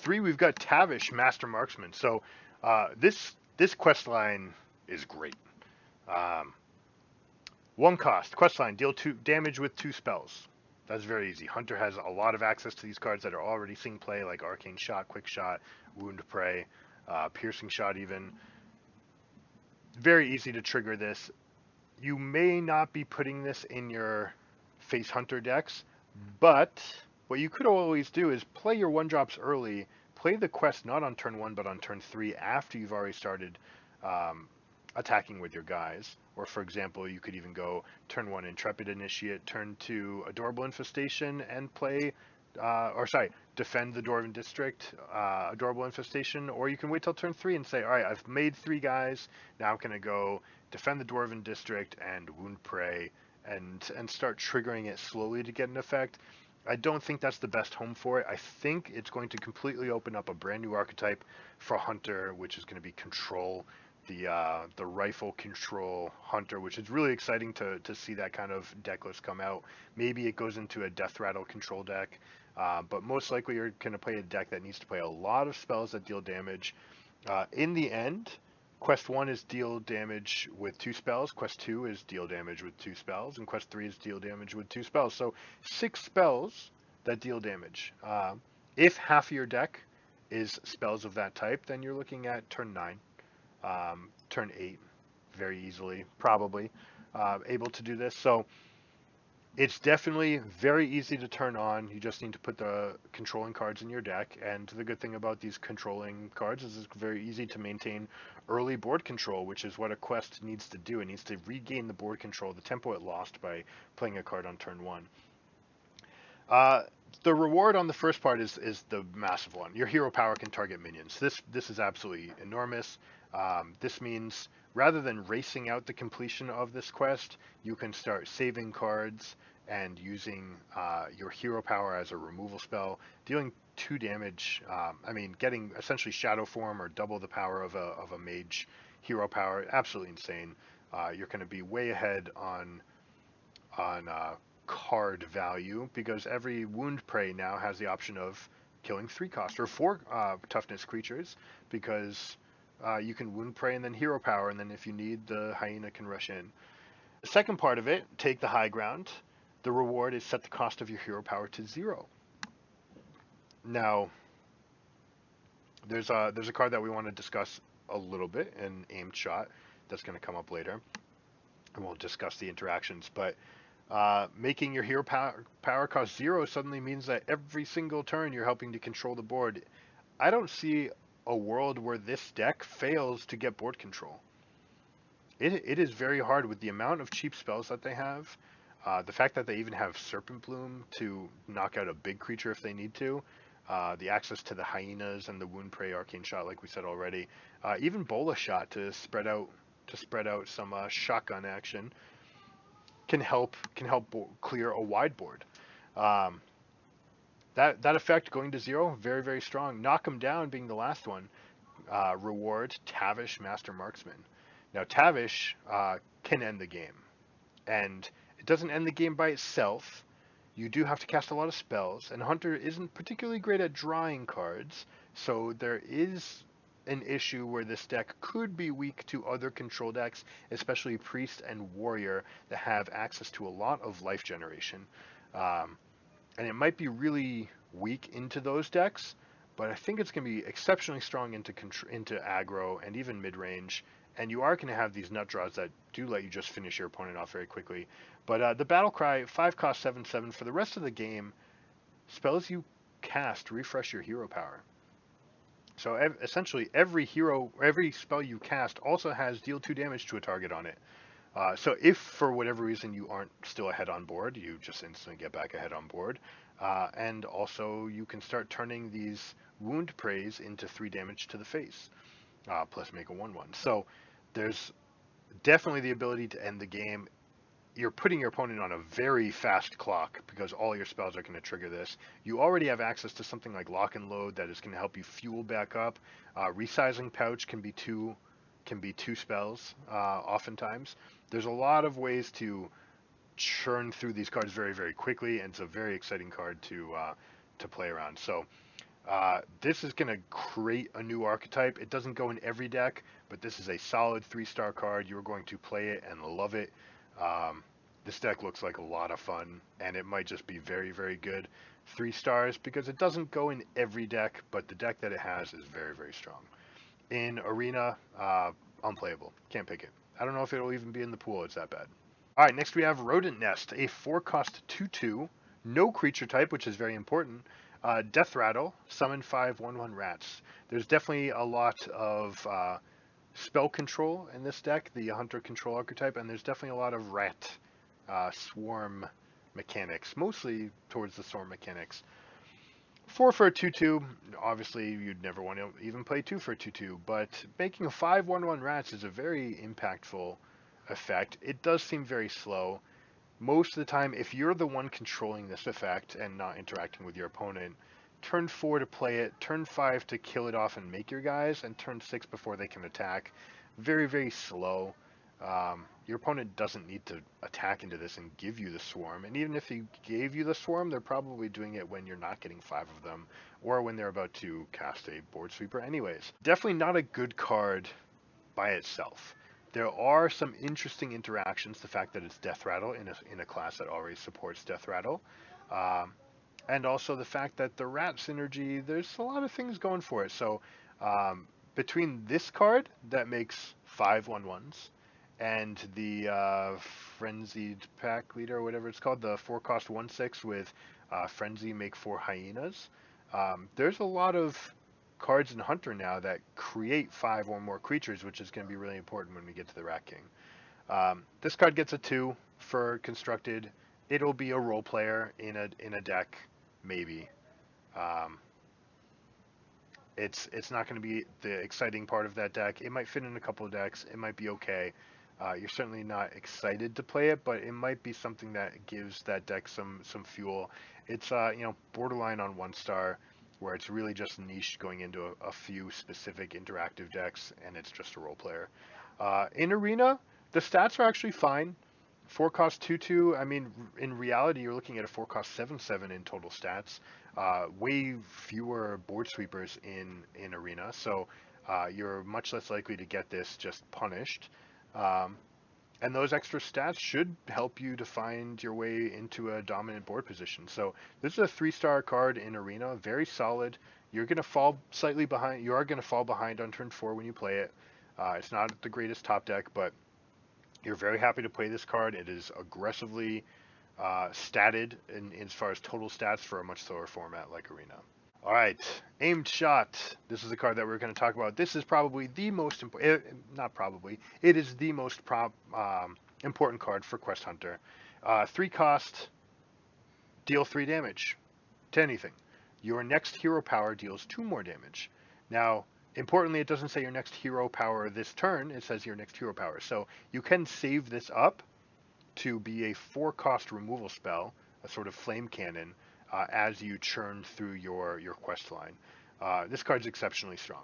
3, we've got Tavish, Master Marksman. So this quest line is great. Um, 1 cost, quest line, deal 2 damage with 2 spells. That's very easy. Hunter has a lot of access to these cards that are already seeing play, like Arcane Shot, Quick Shot, Wound Prey, Piercing Shot even. Very easy to trigger this. You may not be putting this in your face Hunter decks, but what you could always do is play your 1-drops early, play the quest not on turn 1 but on turn 3 after you've already started attacking with your guys. Or for example, you could even go turn 1 Intrepid Initiate, turn 2 Adorable Infestation, and play, defend the Dwarven District, Adorable Infestation. Or you can wait till turn 3 and say, alright, I've made 3 guys, now I'm going to go defend the Dwarven District and Wound Prey, and start triggering it slowly to get an effect. I don't think that's the best home for it. I think it's going to completely open up a brand new archetype for Hunter, which is going to be Control, the rifle control Hunter, which is really exciting to see that kind of deck list come out. Maybe it goes into a Death Rattle control deck, but most likely you're going to play a deck that needs to play a lot of spells that deal damage. In the end, Quest 1 is deal damage with 2 spells, Quest 2 is deal damage with 2 spells, and Quest 3 is deal damage with 2 spells. So 6 spells that deal damage. If half of your deck is spells of that type, then you're looking at turn 9. Turn 8 very easily, probably able to do this. So it's definitely very easy to turn on. You just need to put the controlling cards in your deck, and the good thing about these controlling cards is it's very easy to maintain early board control, which is what a quest needs to do. It needs to regain the board control, the tempo it lost by playing a card on turn 1. The reward on the first part is the massive one. Your hero power can target minions. This is absolutely enormous. This means rather than racing out the completion of this quest, you can start saving cards and using your hero power as a removal spell, dealing 2 damage. Getting essentially Shadow Form or double the power of a mage hero power. Absolutely insane. You're going to be way ahead on card value, because every Wound Prey now has the option of killing 3 cost or 4 toughness creatures, because you can Wound Prey and then hero power, and then if you need, the hyena can rush in. The second part of it, take the high ground. The reward is set the cost of your hero power to 0. Now, there's a card that we want to discuss a little bit, an Aimed Shot, that's going to come up later, and we'll discuss the interactions. But making your hero power cost 0 suddenly means that every single turn you're helping to control the board. I don't see a world where this deck fails to get board control. It is very hard with the amount of cheap spells that they have. The fact that they even have Serpent Bloom to knock out a big creature if they need to. The access to the hyenas and the Wound Prey Arcane Shot, like we said already. Even Bola Shot to spread out some shotgun action can help clear a wide board. That effect going to 0, very, very strong. Knock them down being the last one. Reward Tavish, Master Marksman. Now Tavish can end the game, and it doesn't end the game by itself. You do have to cast a lot of spells, and Hunter isn't particularly great at drawing cards, so there is an issue where this deck could be weak to other control decks, especially Priest and Warrior, that have access to a lot of life generation. And it might be really weak into those decks, but I think it's going to be exceptionally strong into aggro and even mid-range, and you are going to have these nut draws that do let you just finish your opponent off very quickly. But the Battle Cry, 5 cost 7/7. For the rest of the game, spells you cast refresh your hero power. So essentially, every spell you cast also has deal 2 damage to a target on it. So if for whatever reason you aren't still ahead on board, you just instantly get back ahead on board. And also you can start turning these Wound Preys into 3 damage to the face, plus make a 1/1. So there's definitely the ability to end the game. You're putting your opponent on a very fast clock because all your spells are going to trigger this. You already have access to something like Lock and Load that is going to help you fuel back up. Resizing Pouch can be two spells oftentimes. There's a lot of ways to churn through these cards very, very quickly, and it's a very exciting card to play around. So This is going to create a new archetype. It doesn't go in every deck, but this is a solid 3-star card. You're going to play it and love it. Um, this deck looks like a lot of fun, and it might just be very, very good. 3 stars because it doesn't go in every deck, but the deck that it has is very, very strong. In Arena, unplayable. Can't pick it. I don't know if it'll even be in the pool. It's that bad. All right, next we have Rodent Nest, a 4-cost 2/2, no creature type, which is very important. Death Rattle, summon 5 1/1 rats. There's definitely a lot of spell control in this deck, the Hunter control archetype, and there's definitely a lot of rat swarm mechanics, mostly towards the swarm mechanics. 4 for a 2/2, obviously you'd never want to even play 2 for a 2/2, but making a 5 1/1 rats is a very impactful effect. It does seem very slow. Most of the time, if you're the one controlling this effect and not interacting with your opponent, turn 4 to play it, turn 5 to kill it off and make your guys, and turn 6 before they can attack. Very, very slow. Your opponent doesn't need to attack into this and give you the swarm, and even if he gave you the swarm, they're probably doing it when you're not getting 5 of them, or when they're about to cast a board sweeper anyways. Definitely not a good card by itself. There are some interesting interactions. The fact that it's Death Rattle in a class that already supports Death Rattle, um, and also the fact that the rat synergy. There's a lot of things going for it. So between this card that makes 5 1/1s and the Frenzied Pack Leader or whatever it's called, the 4-cost 1/6 with Frenzy make 4 hyenas. There's a lot of cards in Hunter now that create 5 or more creatures, which is going to be really important when we get to the Rat King. This card gets a 2 for constructed. It'll be a role player in a deck, maybe. Um, it's not going to be the exciting part of that deck. It might fit in a couple of decks. It might be okay. You're certainly not excited to play it, but it might be something that gives that deck some fuel. It's borderline on 1-star, where it's really just niche going into a few specific interactive decks, and it's just a role player. In Arena, the stats are actually fine. 4-cost 2/2. I mean, in reality, you're looking at a 4-cost 7/7 in total stats. Way fewer board sweepers in Arena, so you're much less likely to get this just punished. Um, and those extra stats should help you to find your way into a dominant board position. So this is a 3-star card in Arena, very solid. You're going to fall slightly behind. You are going to fall behind on turn 4 when you play it. It's not the greatest top deck, but you're very happy to play this card. It is aggressively statted in as far as total stats for a much slower format like Arena. All right, Aimed Shot. This is the card that we're going to talk about. This is probably the most important, not probably, it is the most important card for Quest Hunter. 3-cost, deal 3 damage to anything. Your next hero power deals 2 more damage. Now, importantly, it doesn't say your next hero power this turn, it says your next hero power. So you can save this up to be a 4-cost removal spell, a sort of flame cannon, as you churn through your quest line. This card's exceptionally strong.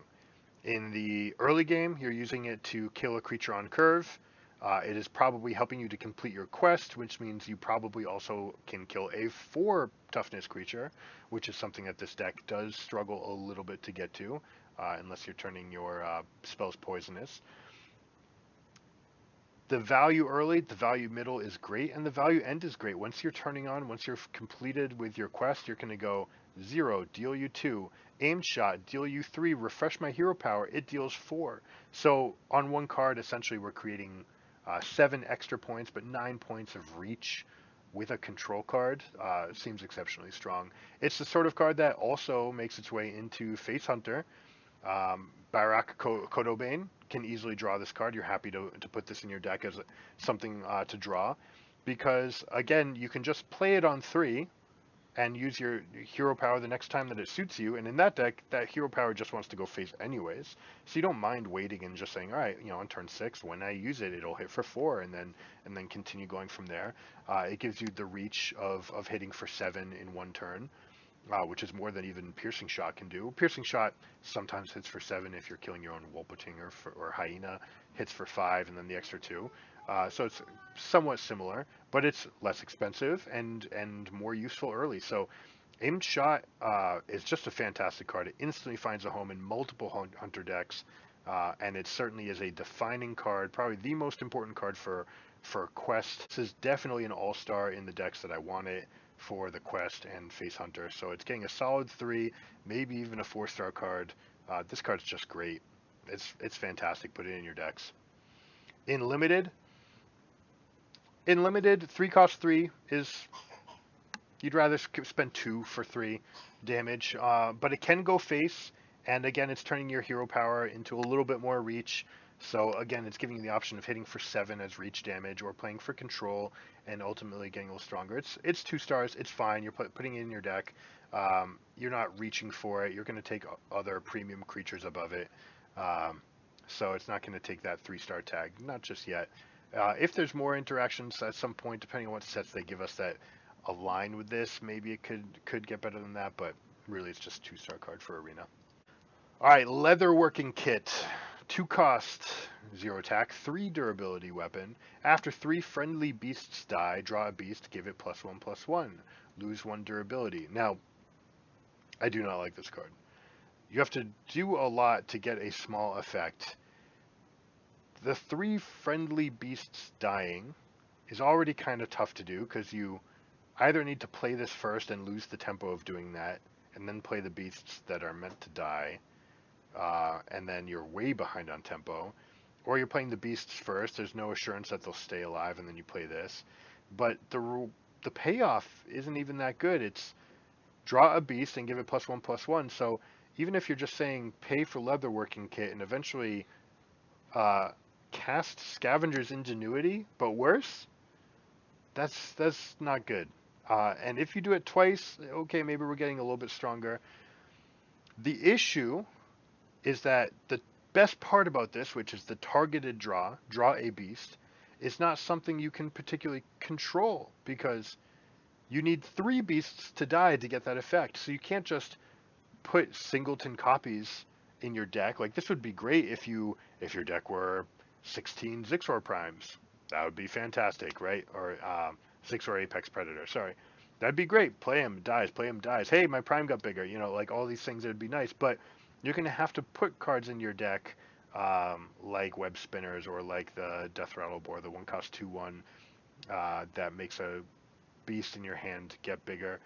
In the early game, you're using it to kill a creature on curve. It is probably helping you to complete your quest, which means you probably also can kill a 4 toughness creature, which is something that this deck does struggle a little bit to get to, unless you're turning your spells poisonous. The value early, the value middle is great, and the value end is great. Once you're turning on, once you're completed with your quest, you're going to go 0, deal you 2, Aimed Shot, deal you 3, refresh my hero power, it deals 4. So on one card, essentially, we're creating 7 extra points, but 9 points of reach with a control card. Seems exceptionally strong. It's the sort of card that also makes its way into Face Hunter. Barak Kodobane can easily draw this card. You're happy to put this in your deck as something to draw, because again, you can just play it on 3 and use your hero power the next time that it suits you. And in that deck, that hero power just wants to go face anyways, so you don't mind waiting and just saying, all right, on turn 6 when I use it, it'll hit for 4, and then continue going from there. It gives you the reach of hitting for 7 in one turn. Which is more than even Piercing Shot can do. Piercing Shot sometimes hits for 7 if you're killing your own Wolpeting or Hyena, hits for 5 and then the extra 2. So it's somewhat similar, but it's less expensive and more useful early. So Aimed Shot is just a fantastic card. It instantly finds a home in multiple hunter decks, and it certainly is a defining card, probably the most important card for Quest. This is definitely an all-star in the decks that I want it for the Quest and Face Hunter. So it's getting a solid 3, maybe even a 4-star card. This card's just great. It's fantastic. Put it in your decks. In limited, 3 cost 3 is you'd rather spend 2 for 3 damage, but it can go face, and again, it's turning your hero power into a little bit more reach. So again, it's giving you the option of hitting for 7 as reach damage, or playing for control, and ultimately getting a little stronger. It's 2 stars. It's fine. You're putting it in your deck. You're not reaching for it. You're going to take other premium creatures above it. So it's not going to take that 3-star tag, not just yet. If there's more interactions at some point, depending on what sets they give us that align with this, maybe it could get better than that, but really it's just 2-star card for Arena. All right, Leatherworking Kit. 2 cost, 0 attack, 3 durability weapon. After 3 friendly beasts die, draw a beast, give it +1/+1. Lose 1 durability. Now, I do not like this card. You have to do a lot to get a small effect. The 3 friendly beasts dying is already kind of tough to do, because you either need to play this first and lose the tempo of doing that, and then play the beasts that are meant to die, and then you're way behind on tempo, or you're playing the beasts first, there's no assurance that they'll stay alive, and then you play this. But the payoff isn't even that good. It's draw a beast and give it +1/+1, so even if you're just saying pay for Leatherworking Kit and eventually cast Scavenger's Ingenuity, but worse, that's not good. And if you do it twice, okay, maybe we're getting a little bit stronger. The issue is that the best part about this, which is the targeted draw a beast, is not something you can particularly control, because you need 3 beasts to die to get that effect. So you can't just put singleton copies in your deck. Like, this would be great if your deck were 16 Zixor Primes. That would be fantastic, right? Or Zixor Apex Predator, sorry. That'd be great. Play him, dies, play him, dies. Hey, my Prime got bigger. Like all these things, it'd be nice. But you're going to have to put cards in your deck, like Web Spinners, or like the Death Rattle Boar, the 1 cost 2/1, that makes a beast in your hand get bigger.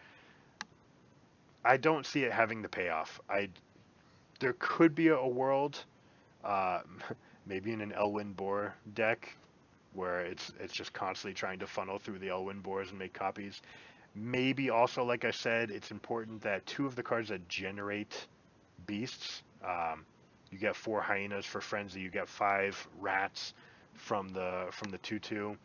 I don't see it having the payoff. There could be a world, maybe in an Elwynn Boar deck, where it's just constantly trying to funnel through the Elwynn Boars and make copies. Maybe also, like I said, it's important that 2 of the cards that generate beasts, you get 4 hyenas for frenzy, you get 5 rats from the 2/2.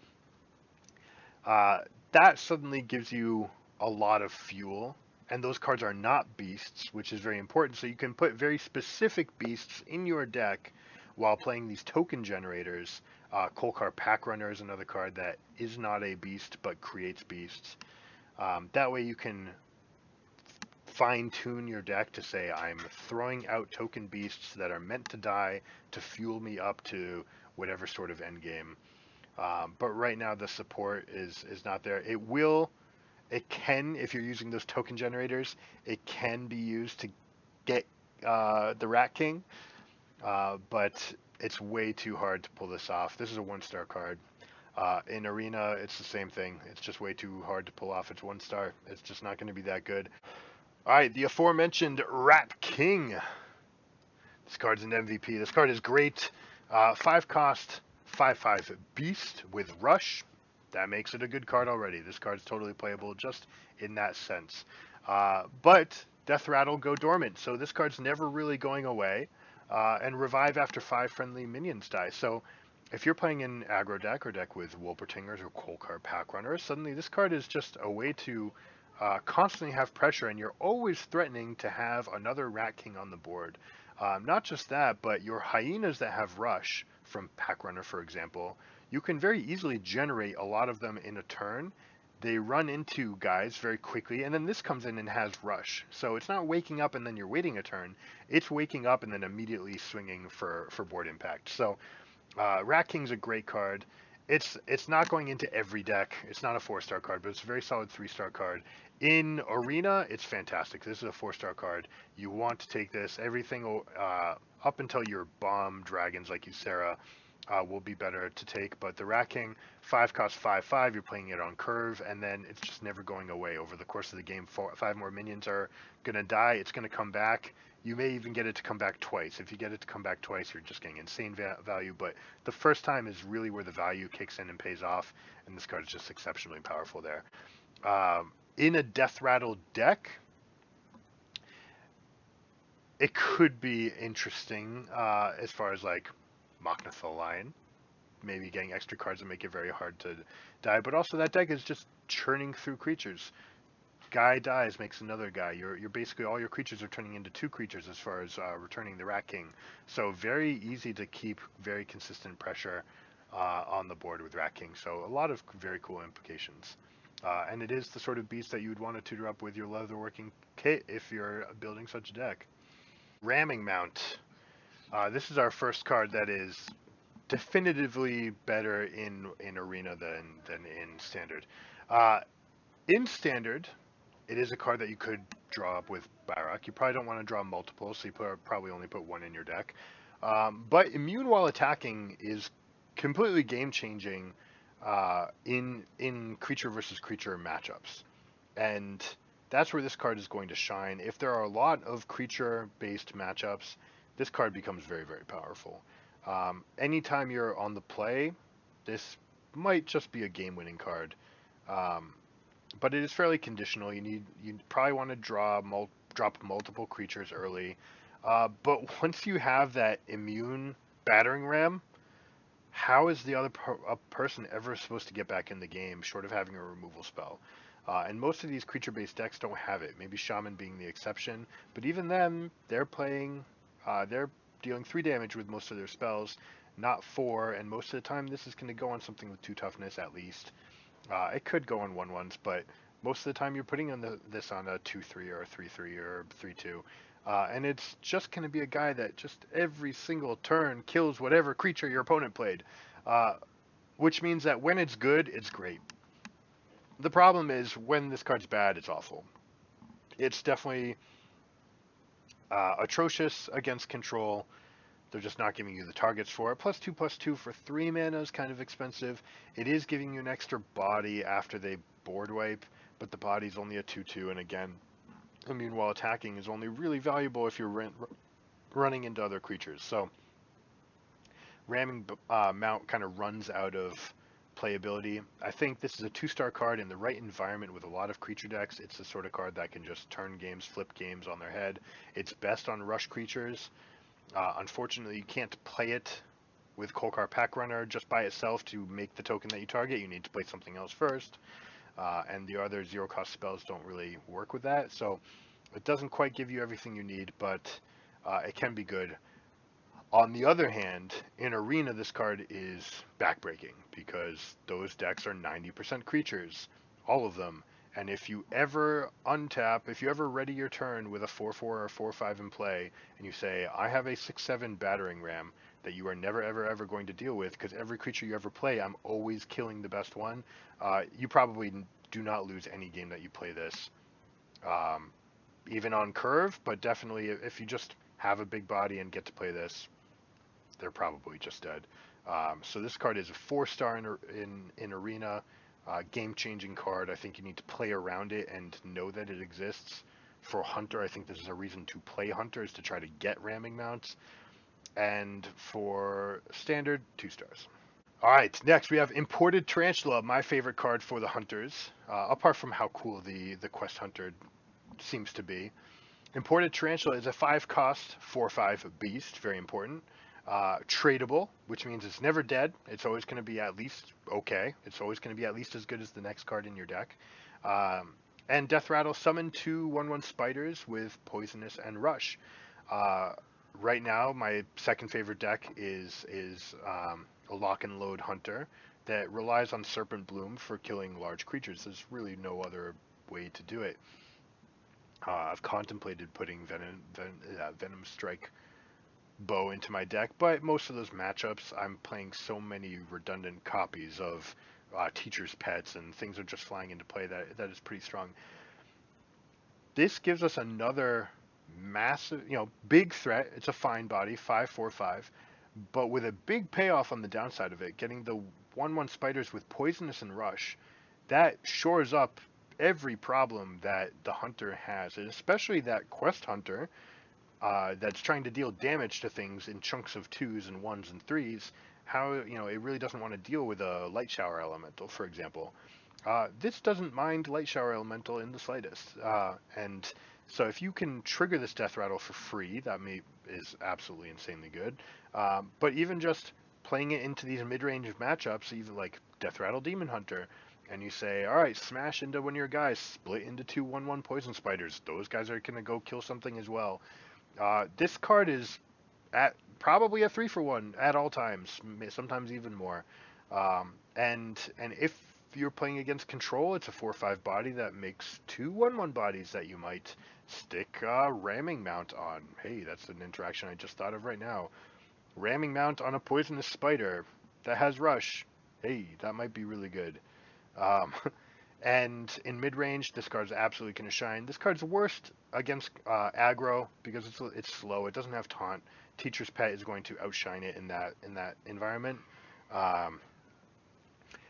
That suddenly gives you a lot of fuel, and those cards are not beasts, which is very important. So you can put very specific beasts in your deck while playing these token generators. Kolkar Pack Runner is another card that is not a beast but creates beasts. That way you can fine-tune your deck to say, I'm throwing out token beasts that are meant to die to fuel me up to whatever sort of endgame. But right now the support is not there. It can, if you're using those token generators, it can be used to get the Rat King, but it's way too hard to pull this off. This is a 1-star card. In Arena, it's the same thing. It's just way too hard to pull off. It's 1 star. It's just not going to be that good. All right, the aforementioned Rat King. This card's an MVP. This card is great. 5 cost, 5/5 beast with rush. That makes it a good card already. This card's totally playable just in that sense. But Death Rattle go dormant, so this card's never really going away. And revive after 5 friendly minions die. So if you're playing an aggro deck or deck with Wolpertingers or Kolkar Pack Runners, suddenly this card is just a way to constantly have pressure, and you're always threatening to have another Rat King on the board. Not just that, but your hyenas that have rush from Pack Runner, for example, you can very easily generate a lot of them in a turn. They run into guys very quickly, and then this comes in and has rush. So it's not waking up and then you're waiting a turn. It's waking up and then immediately swinging for board impact. So Rat King's a great card. It's not going into every deck. It's not a 4-star card, but it's a very solid 3-star card. In Arena, it's fantastic. This is a 4-star card. You want to take this. Everything up until your bomb dragons like Ysera will be better to take. But the Rat King, 5 cost 5/5. You're playing it on curve, and then it's just never going away. Over the course of the game, 5 more minions are gonna die. It's gonna come back. You may even get it to come back twice. If you get it to come back twice, you're just getting insane value. But the first time is really where the value kicks in and pays off, and this card is just exceptionally powerful there. In a Death Rattle deck, it could be interesting as far as like Machnathal Lion, maybe getting extra cards that make it very hard to die. But also that deck is just churning through creatures. Guy dies, makes another guy. You're basically all your creatures are turning into 2 creatures as far as returning the Rat King. So very easy to keep very consistent pressure on the board with Rat King. So a lot of very cool implications. And it is the sort of beast that you would want to tutor up with your leatherworking kit if you're building such a deck. Ramming Mount. This is our first card that is definitively better in Arena than in Standard. In Standard, it is a card that you could draw up with Barak. You probably don't want to draw multiple, so you probably only put 1 in your deck. But immune while attacking is completely game-changing in creature versus creature matchups. And that's where this card is going to shine. If there are a lot of creature-based matchups, this card becomes very, very powerful. Anytime you're on the play, this might just be a game-winning card. But it is fairly conditional. You probably want to drop multiple creatures early. But once you have that immune battering ram, how is the other person ever supposed to get back in the game short of having a removal spell? And most of these creature-based decks don't have it. Maybe Shaman being the exception. But even then, they're dealing 3 damage with most of their spells, not 4. And most of the time, this is going to go on something with 2 toughness at least. It could go on 1/1s, but most of the time you're putting this on a 2/3 or a 3/3 or 3/2. And it's just going to be a guy that just every single turn kills whatever creature your opponent played. Which means that when it's good, it's great. The problem is when this card's bad, it's awful. It's definitely atrocious against control. They're just not giving you the targets for it. +2/+2 for 3 mana is kind of expensive. It is giving you an extra body after they board wipe, but the body's only a 2/2, and again, immune while attacking is only really valuable if you're running into other creatures. So Ramming Mount kind of runs out of playability. I think this is a 2-star card in the right environment with a lot of creature decks. It's the sort of card that can just turn games, flip games on their head. It's best on rush creatures. Unfortunately, you can't play it with Kolkar Pack Runner just by itself to make the token that you target. You need to play something else first. And the other 0-cost spells don't really work with that. So it doesn't quite give you everything you need, but it can be good. On the other hand, in Arena, this card is backbreaking because those decks are 90% creatures, all of them. And if you ever untap, if you ever ready your turn with a 4/4 or 4/5 in play, and you say, I have a 6/7 battering ram that you are never, ever, ever going to deal with, because every creature you ever play, I'm always killing the best one, you probably do not lose any game that you play this, even on curve, but definitely if you just have a big body and get to play this, they're probably just dead. So this card is a 4-star in Arena. Game-changing card. I think you need to play around it and know that it exists. For Hunter, I think this is a reason to play Hunter, is to try to get ramming mounts. And for Standard, 2 stars. All right, next we have Imported Tarantula, my favorite card for the Hunters, apart from how cool the Quest Hunter seems to be. Imported Tarantula is a 5-cost 4/5 beast, very important. Tradable, which means it's never dead. It's always going to be at least okay. It's always going to be at least as good as the next card in your deck. And Death Rattle, summon 2 1/1 spiders with Poisonous and Rush. Right now, my second favorite deck is a Lock and Load Hunter that relies on Serpent Bloom for killing large creatures. There's really no other way to do it. I've contemplated putting Venom Strike bow into my deck, but most of those matchups, I'm playing so many redundant copies of teachers' pets, and things are just flying into play that is pretty strong. This gives us another massive, big threat. It's a fine body, 5/4/5, but with a big payoff on the downside of it, getting the 1/1 spiders with poisonous and rush. That shores up every problem that the hunter has, and especially that quest hunter that's trying to deal damage to things in chunks of 2s and 1s and 3s. How it really doesn't want to deal with a light shower elemental, for example. This doesn't mind light shower elemental in the slightest, and so if you can trigger this death rattle for free, that is absolutely insanely good. But even just playing it into these mid-range matchups, even like death rattle demon hunter, and you say, all right, smash into one of your guys, split into 2/1/1 poison spiders. Those guys are gonna go kill something as well. This card is at probably a 3-for-1 at all times, sometimes even more. And if you're playing against control, it's a 4/5 body that makes 2/1/1 bodies that you might stick ramming mount on. Hey, that's an interaction I just thought of right now. Ramming mount on a poisonous spider that has rush. Hey, that might be really good. Um, and in mid range, this card's absolutely going to shine. This card's worst against aggro because it's slow. It doesn't have taunt. Teacher's Pet is going to outshine it in that environment. Um,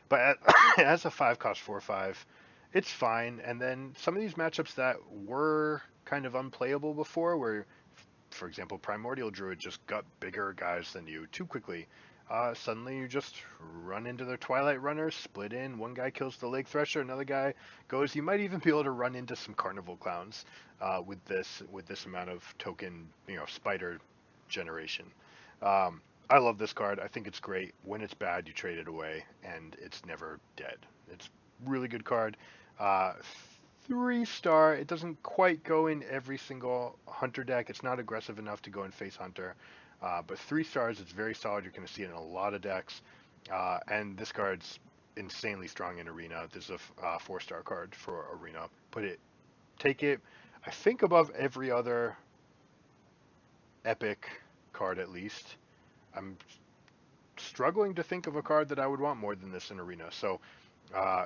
but as a 5-cost 4/5, it's fine. And then some of these matchups that were kind of unplayable before, where, for example, Primordial Druid just got bigger guys than you too quickly. Suddenly you just run into their Twilight Runners, split in, one guy kills the Lake Thresher, another guy goes. You might even be able to run into some Carnival Clowns with this amount of token, spider generation. I love this card. I think it's great. When it's bad, you trade it away, and it's never dead. It's really good card. Uh, 3-star. It doesn't quite go in every single Hunter deck. It's not aggressive enough to go in face Hunter. But 3 stars, it's very solid. You're going to see it in a lot of decks. And this card's insanely strong in Arena. This is a 4-star card for Arena. Take it, I think, above every other epic card at least. I'm struggling to think of a card that I would want more than this in Arena. So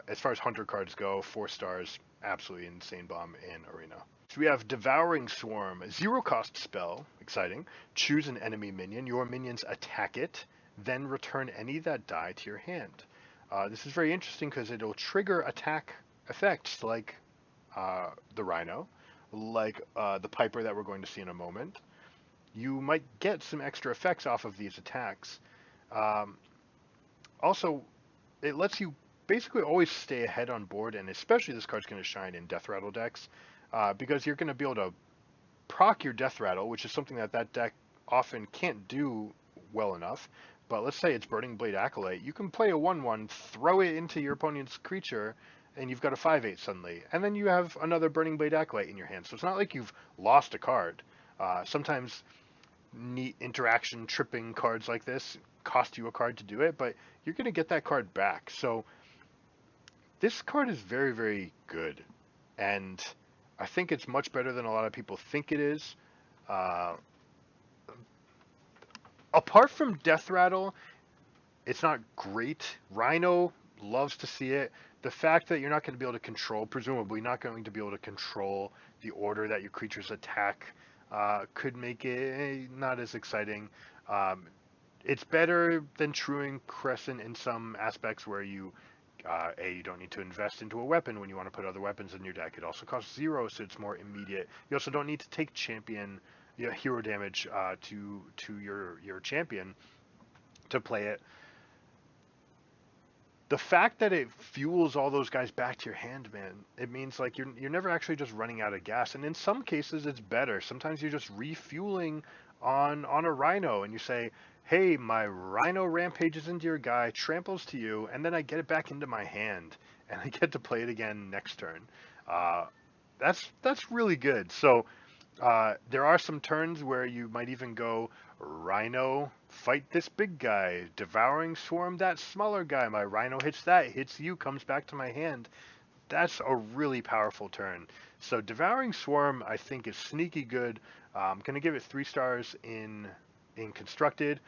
as far as Hunter cards go, 4 stars, absolutely insane bomb in Arena. So we have Devouring Swarm, a 0-cost spell, exciting. Choose an enemy minion, your minions attack it, then return any that die to your hand. This is very interesting because it'll trigger attack effects like the Rhino, like the Piper that we're going to see in a moment. You might get some extra effects off of these attacks. Also, it lets you basically always stay ahead on board, and especially this card's going to shine in Death Rattle decks. Because you're going to be able to proc your Death Rattle, which is something that deck often can't do well enough. But let's say it's Burning Blade Acolyte. You can play a 1/1, throw it into your opponent's creature, and you've got a 5/8 suddenly. And then you have another Burning Blade Acolyte in your hand. So it's not like you've lost a card. Sometimes neat interaction tripping cards like this cost you a card to do it, but you're going to get that card back. So this card is very, very good. And I think it's much better than a lot of people think it is. Apart from Death Rattle, it's not great. Rhino loves to see it. The fact that you're not going to be able to control, presumably not going to be able to control the order that your creatures attack, could make it not as exciting. It's better than Truing Crescent in some aspects where you don't need to invest into a weapon when you want to put other weapons in your deck. It also costs 0, so it's more immediate. You also don't need to take champion hero damage to your champion to play it. The fact that it fuels all those guys back to your hand, man, it means like you're never actually just running out of gas. And in some cases, it's better. Sometimes you're just refueling on a Rhino, and you say, hey, my Rhino rampages into your guy, tramples to you, and then I get it back into my hand, and I get to play it again next turn. That's really good. So there are some turns where you might even go Rhino, fight this big guy, Devouring Swarm that smaller guy. My Rhino hits that, hits you, comes back to my hand. That's a really powerful turn. So Devouring Swarm, I think, is sneaky good. I'm gonna give it 3 stars in in Constructed.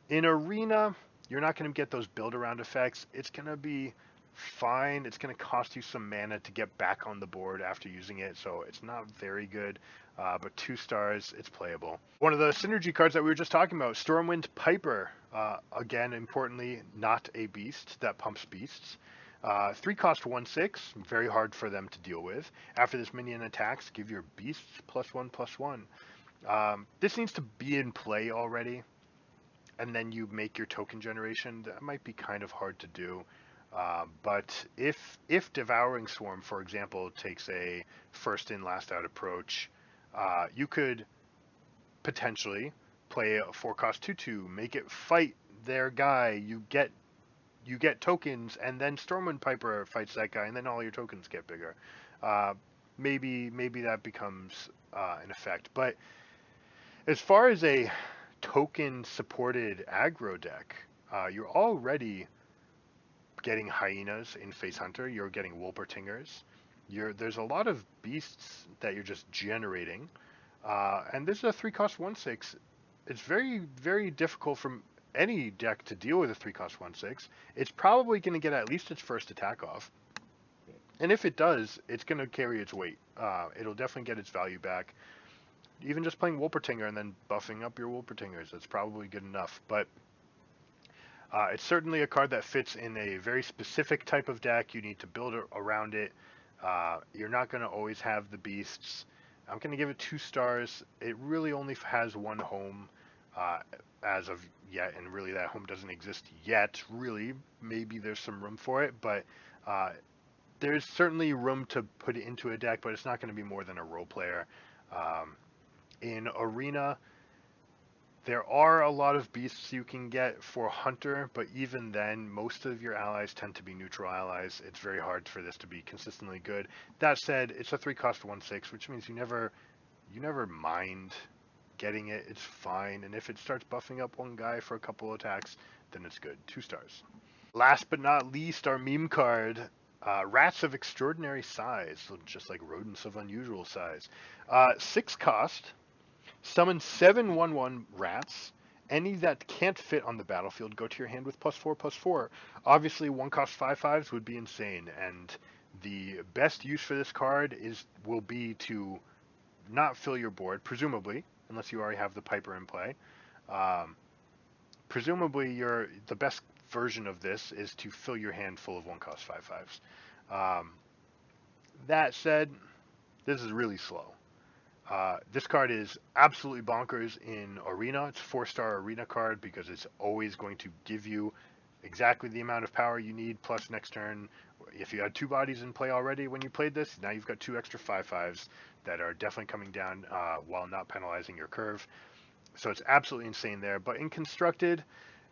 In Arena, you're not going to get those build around effects. It's going to be fine. It's going to cost you some mana to get back on the board after using it, so it's not very good. But 2 stars, it's playable. One of the synergy cards that we were just talking about, Stormwind Piper. Again, importantly, not a beast that pumps beasts. 3 cost 1/6, very hard for them to deal with. After this minion attacks, give your beasts +1/+1. This needs to be in play already, and then you make your token generation. That might be kind of hard to do. But if Devouring Swarm, for example, takes a first in, last out approach, you could potentially play a 4 cost 2/2, make it fight their guy. You get tokens, and then Stormwind Piper fights that guy, and then all your tokens get bigger. Maybe that becomes an effect. But as far as a token supported aggro deck, you're already getting hyenas in Face Hunter. You're getting Wolpertingers. There's a lot of beasts that you're just generating, and this is a 3 cost 1/6. It's very, very difficult from any deck to deal with a 3 cost 1/6. It's probably going to get at least its first attack off, and if it does, it's going to carry its weight. It'll definitely get its value back. Even just playing Wolpertinger and then buffing up your Wolpertingers, that's probably good enough. But it's certainly a card that fits in a very specific type of deck. You need to build around it. You're not going to always have the beasts. I'm going to give it 2 stars. It really only has 1 home as of yet, and really that home doesn't exist yet. Really, maybe there's some room for it, but there's certainly room to put it into a deck, but it's not going to be more than a role player. In Arena, there are a lot of beasts you can get for Hunter, but even then, most of your allies tend to be neutral allies. It's very hard for this to be consistently good. That said, it's a 3 cost 1/6, which means you never mind getting it. It's fine, and if it starts buffing up one guy for a couple attacks, then it's good. 2 stars. Last but not least, our meme card, Rats of Extraordinary Size, just like rodents of unusual size. 6 cost. Summon 7 1/1 rats. Any that can't fit on the battlefield go to your hand with +4/+4. Obviously, 1 cost 5/5s would be insane, and the best use for this card will be to not fill your board, presumably, unless you already have the Piper in play. Presumably, the best version of this is to fill your hand full of 1 cost 5/5s. That said, this is really slow. This card is absolutely bonkers in Arena. It's a 4-star Arena card because it's always going to give you exactly the amount of power you need, plus next turn. If you had 2 bodies in play already when you played this, now you've got 2 extra 5/5s that are definitely coming down while not penalizing your curve. So it's absolutely insane there. But in Constructed,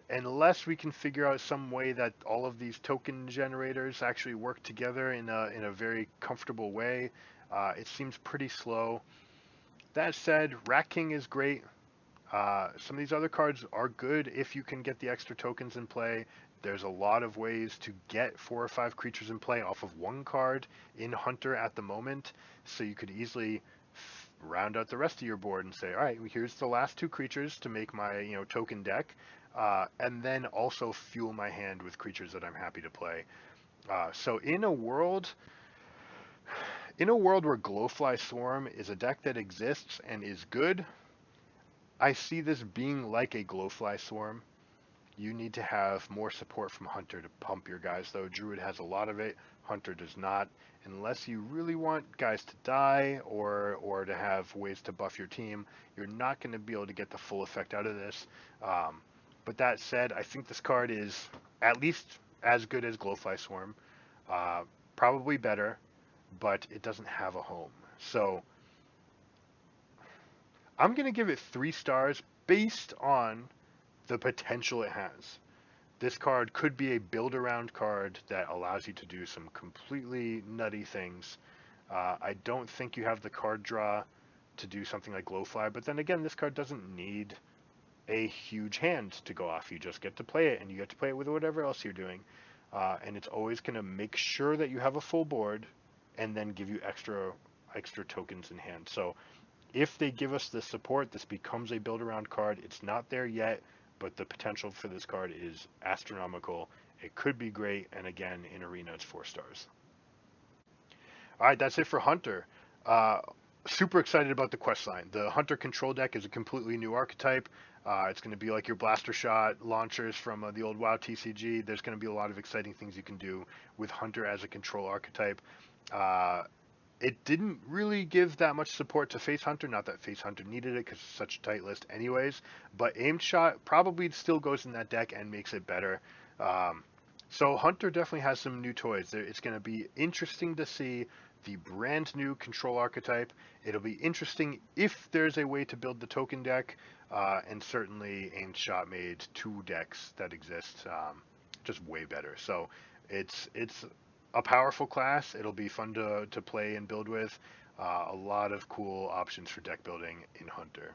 unless we can figure out some way that all of these token generators actually work together in a very comfortable way, it seems pretty slow. That said, Rat King is great. Some of these other cards are good if you can get the extra tokens in play. There's a lot of ways to get 4 or 5 creatures in play off of 1 card in Hunter at the moment, so you could easily round out the rest of your board and say, all right, here's the last 2 creatures to make my token deck, and then also fuel my hand with creatures that I'm happy to play. So in a world where Glowfly Swarm is a deck that exists and is good, I see this being like a Glowfly Swarm. You need to have more support from Hunter to pump your guys, though. Druid has a lot of it. Hunter does not. Unless you really want guys to die or to have ways to buff your team, you're not going to be able to get the full effect out of this. But that said, I think this card is at least as good as Glowfly Swarm. Probably better, but it doesn't have a home. So I'm going to give it 3 stars based on the potential it has. This card could be a build-around card that allows you to do some completely nutty things. I don't think you have the card draw to do something like Glowfly, but then again, this card doesn't need a huge hand to go off. You just get to play it, and you get to play it with whatever else you're doing. And it's always going to make sure that you have a full board and then give you extra tokens in hand. So If they give us the support, this becomes a build around card. It's not there yet, but the potential for this card is astronomical. It could be great, and again, in Arena, it's 4 stars. All right, that's it for Hunter. Uh, Super excited about the quest line. The Hunter control deck is a completely new archetype. It's going to be like your blaster shot launchers from the old WoW TCG. There's going to be a lot of exciting things you can do with Hunter as a control archetype. Uh, it didn't really give that much support to Face Hunter. Not that Face Hunter needed it because it's such a tight list, anyways. But Aimed Shot probably still goes in that deck and makes it better. So Hunter definitely has some new toys. It's going to be interesting to see the brand new control archetype. It'll be interesting if there's a way to build the token deck, and certainly Aimed Shot made 2 decks that exist, just way better. So it's a powerful class. It'll be fun to play and build with. A lot of cool options for deck building in Hunter.